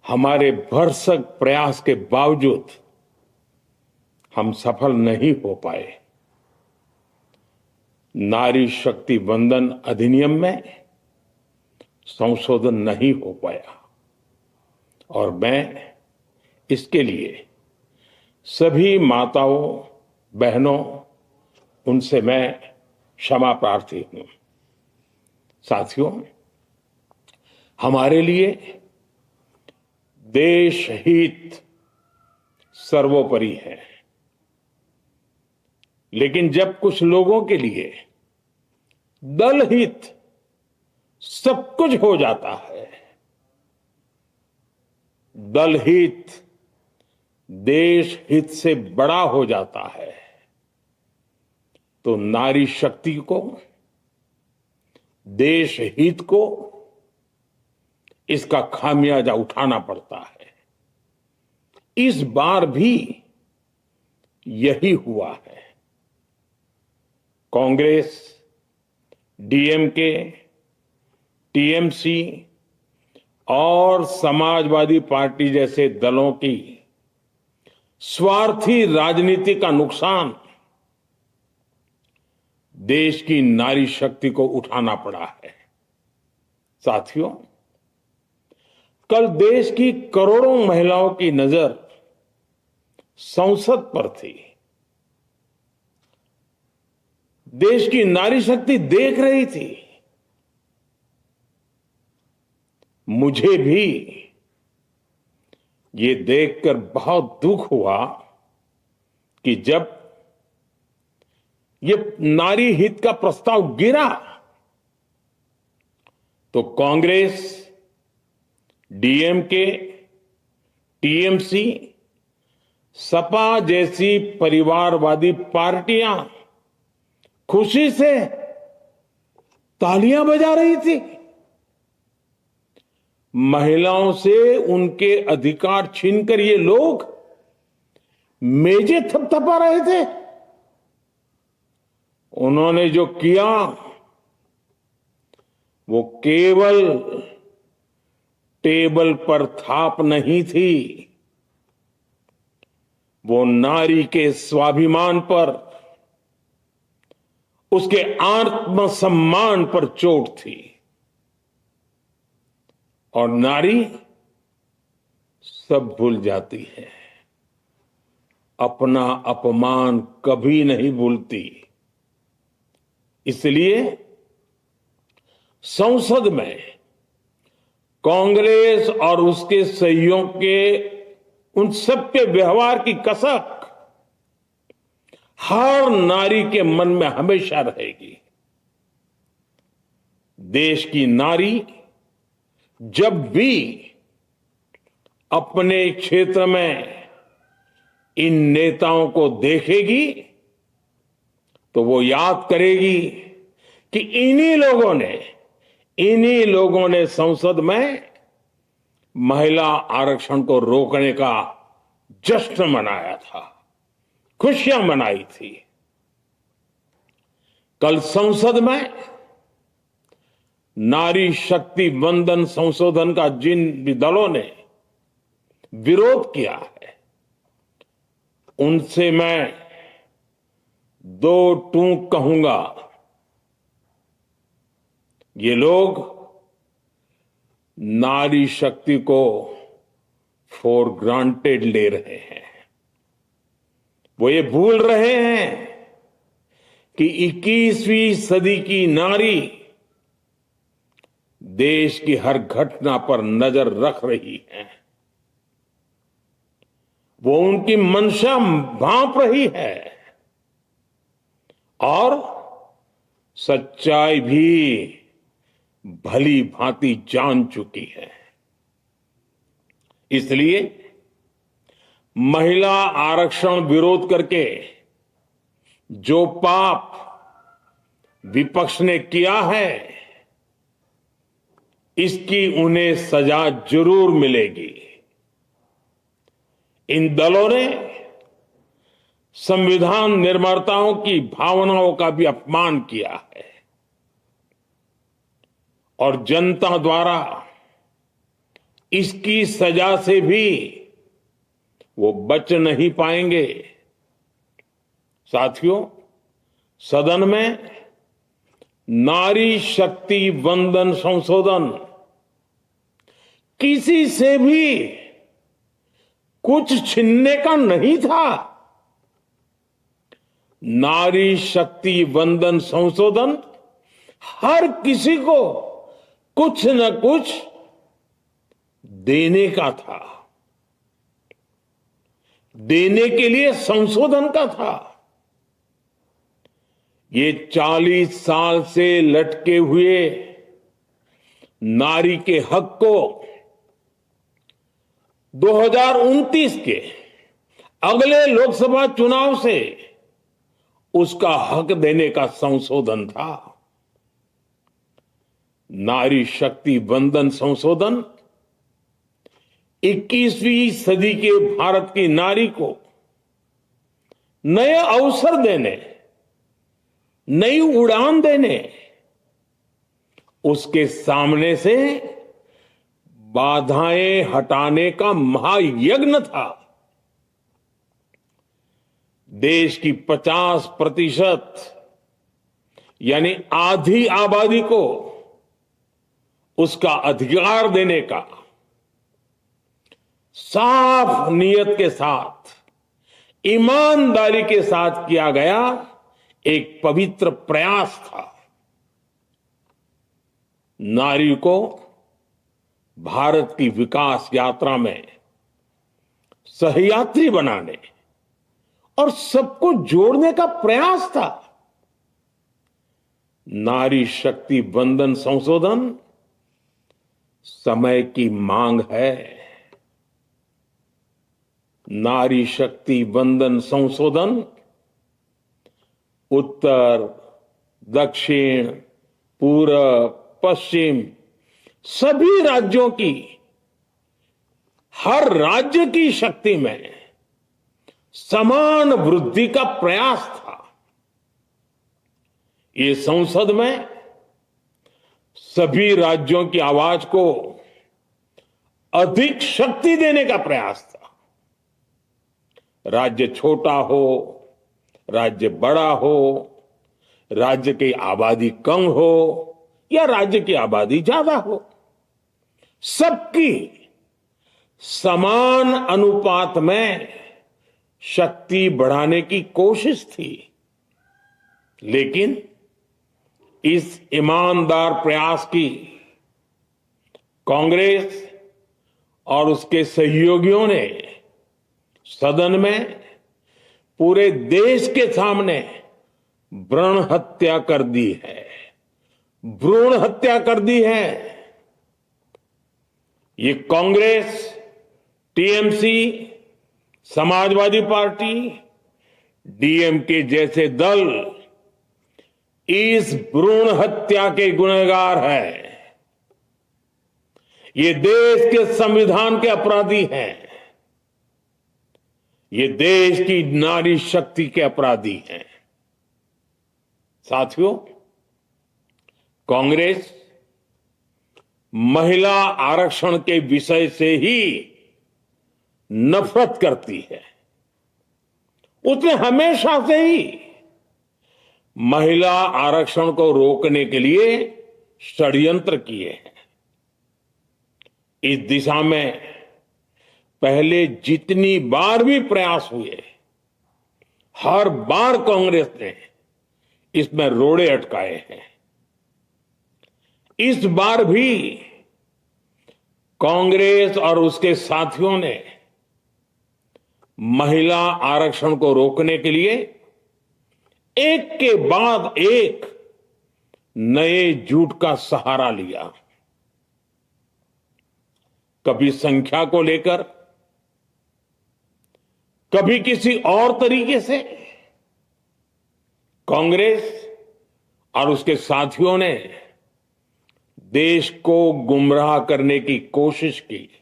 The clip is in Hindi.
हमारे भरसक प्रयास के बावजूद हम सफल नहीं हो पाए। नारी शक्ति वंदन अधिनियम में संशोधन नहीं हो पाया और मैं इसके लिए सभी माताओं बहनों उनसे मैं क्षमा प्रार्थी हूं। साथियों, हमारे लिए देश हित सर्वोपरि है, लेकिन जब कुछ लोगों के लिए दल हित सब कुछ हो जाता है, दल हित देश हित से बड़ा हो जाता है, तो नारी शक्ति को, देश हित को इसका खामियाजा उठाना पड़ता है। इस बार भी यही हुआ है। कांग्रेस, डीएमके, टीएमसी और समाजवादी पार्टी जैसे दलों की स्वार्थी राजनीति का नुकसान देश की नारी शक्ति को उठाना पड़ा है। साथियों, कल देश की करोड़ों महिलाओं की नजर संसद पर थी। देश की नारी शक्ति देख रही थी। मुझे भी ये देखकर बहुत दुख हुआ कि जब ये नारी हित का प्रस्ताव गिरा तो कांग्रेस, डीएमके, टीएमसी, सपा जैसी परिवारवादी पार्टियां खुशी से तालियां बजा रही थी। महिलाओं से उनके अधिकार छीनकर ये लोग मेजें थपथपा रहे थे। उन्होंने जो किया वो केवल टेबल पर थाप नहीं थी, वो नारी के स्वाभिमान पर, उसके आत्मसम्मान पर चोट थी। और नारी सब भूल जाती है, अपना अपमान कभी नहीं भूलती। इसलिए संसद में कांग्रेस और उसके सहयोगियों के उन सबके व्यवहार की कसक हर नारी के मन में हमेशा रहेगी। देश की नारी जब भी अपने क्षेत्र में इन नेताओं को देखेगी तो वो याद करेगी कि इन्हीं लोगों ने संसद में महिला आरक्षण को रोकने का जश्न मनाया था, खुशियां मनाई थी। कल संसद में नारी शक्ति वंदन संशोधन का जिन भी दलों ने विरोध किया है, उनसे मैं दो टूक कहूंगा। ये लोग नारी शक्ति को फॉर ग्रांटेड ले रहे हैं। वो ये भूल रहे हैं कि 21वीं सदी की नारी देश की हर घटना पर नजर रख रही है। वो उनकी मंशा भांप रही है और सच्चाई भी भली भांति जान चुकी है। इसलिए महिला आरक्षण विरोध करके जो पाप विपक्ष ने किया है, इसकी उन्हें सजा जरूर मिलेगी। इन दलों ने संविधान निर्माताओं की भावनाओं का भी अपमान किया है और जनता द्वारा इसकी सजा से भी वो बच नहीं पाएंगे। साथियों, सदन में नारी शक्ति वंदन संशोधन किसी से भी कुछ छीनने का नहीं था। नारी शक्ति वंदन संशोधन हर किसी को कुछ न कुछ देने का था, देने के लिए संशोधन का था। ये 40 साल से लटके हुए नारी के हक को 2029 के अगले लोकसभा चुनाव से उसका हक देने का संशोधन था। नारी शक्ति वंदन संशोधन 21वीं सदी के भारत की नारी को नए अवसर देने, नई उड़ान देने, उसके सामने से बाधाएं हटाने का महायज्ञ था। देश की 50% यानी आधी आबादी को उसका अधिकार देने का साफ नियत के साथ, ईमानदारी के साथ किया गया एक पवित्र प्रयास था। नारी को भारत की विकास यात्रा में सहयात्री बनाने और सबको जोड़ने का प्रयास था। नारी शक्ति वंदन संशोधन समय की मांग है। नारी शक्ति वंदन संशोधन उत्तर, दक्षिण, पूर्व, पश्चिम सभी राज्यों की, हर राज्य की शक्ति में समान वृद्धि का प्रयास था। ये संसद में सभी राज्यों की आवाज को अधिक शक्ति देने का प्रयास था। राज्य छोटा हो, राज्य बड़ा हो, राज्य की आबादी कम हो या राज्य की आबादी ज्यादा हो, सबकी समान अनुपात में शक्ति बढ़ाने की कोशिश थी। लेकिन इस ईमानदार प्रयास की कांग्रेस और उसके सहयोगियों ने सदन में पूरे देश के सामने भ्रूण हत्या कर दी है, भ्रूण हत्या कर दी है। ये Congress, TMC, Samajwadi party, DMK जैसे दल इस भ्रूण हत्या के गुनहगार है। ये देश के संविधान के अपराधी हैं। ये देश की नारी शक्ति के अपराधी हैं। साथियों, कांग्रेस महिला आरक्षण के विषय से ही नफरत करती है। उसने हमेशा से ही महिला आरक्षण को रोकने के लिए षड्यंत्र किए हैं। इस दिशा में पहले जितनी बार भी प्रयास हुए, हर बार कांग्रेस ने इसमें रोड़े अटकाए हैं। इस बार भी कांग्रेस और उसके साथियों ने महिला आरक्षण को रोकने के लिए एक के बाद एक नए झूठ का सहारा लिया। कभी संख्या को लेकर, कभी किसी और तरीके से कांग्रेस और उसके साथियों ने देश को गुमराह करने की कोशिश की।